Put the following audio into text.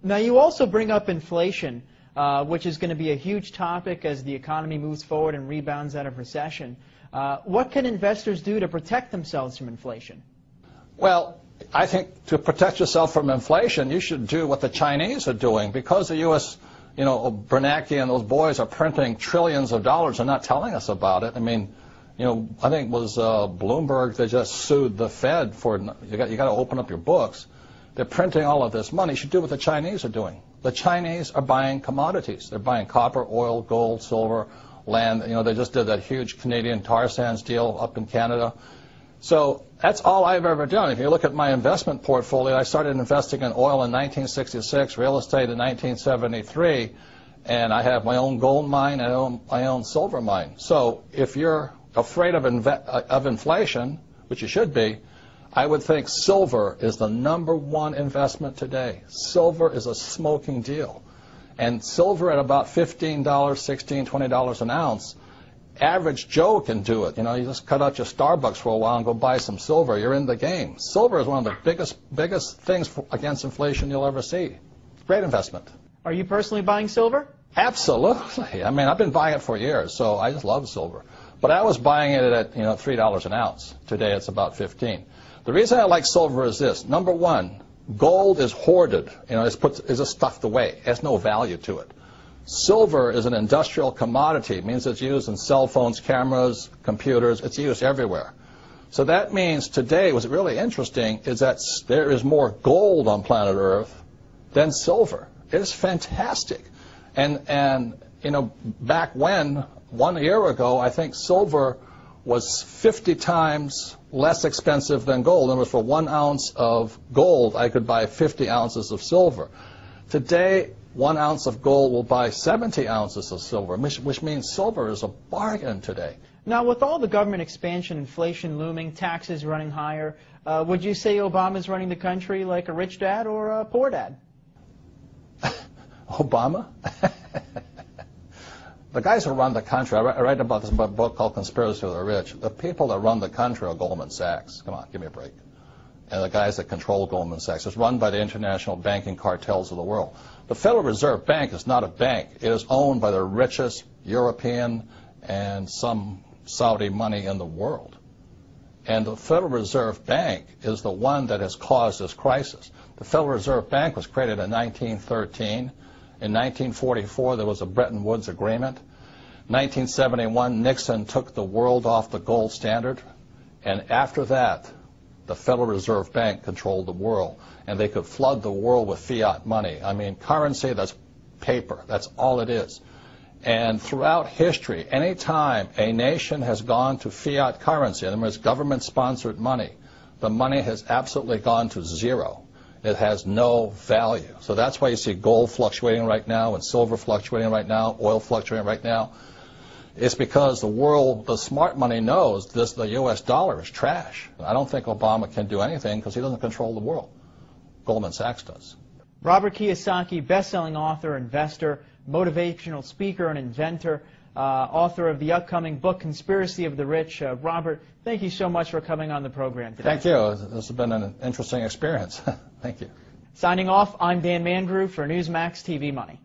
Now, you also bring up inflation, which is going to be a huge topic as the economy moves forward and rebounds out of recession. What can investors do to protect themselves from inflation? Well, I think to protect yourself from inflation, you should do what the Chinese are doing. Because the U.S., Bernanke and those boys are printing trillions of dollars and not telling us about it. I mean, I think it was Bloomberg that just sued the Fed for, you got to open up your books. They're printing all of this money. You should do what the Chinese are doing. The Chinese are buying commodities. They're buying copper, oil, gold, silver, land. They just did that huge Canadian tar sands deal up in Canada. So that's all I've ever done. If you look at my investment portfolio, I started investing in oil in 1966, real estate in 1973, and I have my own gold mine and my own silver mine. So if you're afraid of inflation, which you should be, I would think silver is the #1 investment today. Silver is a smoking deal. And silver at about $15, $16, $20 an ounce, average Joe can do it. You just cut out your Starbucks for a while and go buy some silver. You're in the game. Silver is one of the biggest things against inflation you'll ever see. Great investment. Are you personally buying silver? Absolutely. I mean, I've been buying it for years, so I just love silver. But I was buying it at $3 an ounce. Today it's about 15. The reason I like silver is this. #1, gold is hoarded. It's just stuffed away. It has no value to it. Silver is an industrial commodity. It means it's used in cell phones, cameras, computers. It's used everywhere. So that means today, what's really interesting is that there is more gold on planet Earth than silver. It is fantastic. And back when, 1 year ago, I think silver was 50 times less expensive than gold. In other words, for 1 ounce of gold, I could buy 50 ounces of silver. Today, 1 ounce of gold will buy 70 ounces of silver, which means silver is a bargain today. Now, with all the government expansion, inflation looming, taxes running higher, would you say Obama's running the country like a rich dad or a poor dad? Obama? The guys who run the country, I write about this in a book called Conspiracy of the Rich. The people that run the country are Goldman Sachs. Come on, give me a break. And the guys that control Goldman Sachs. It's run by the international banking cartels of the world. The Federal Reserve Bank is not a bank. It is owned by the richest European and some Saudi money in the world. And the Federal Reserve Bank is the one that has caused this crisis. The Federal Reserve Bank was created in 1913. In 1944, there was a Bretton Woods Agreement. 1971, Nixon took the world off the gold standard. And after that, the Federal Reserve Bank controlled the world. And they could flood the world with fiat money. I mean, currency, that's paper. That's all it is. And throughout history, any time a nation has gone to fiat currency, in other words, government-sponsored money, the money has absolutely gone to zero. It has no value. So that's why you see gold fluctuating right now and silver fluctuating right now, oil fluctuating right now. It's because the world, the smart money knows the U.S. dollar is trash. I don't think Obama can do anything because he doesn't control the world. Goldman Sachs does. Robert Kiyosaki, best-selling author, investor, motivational speaker, and inventor, author of the upcoming book, Conspiracy of the Rich. Robert, thank you so much for coming on the program today. Thank you. This has been an interesting experience. Thank you. Signing off, I'm Dan Mandrew for Newsmax TV Money.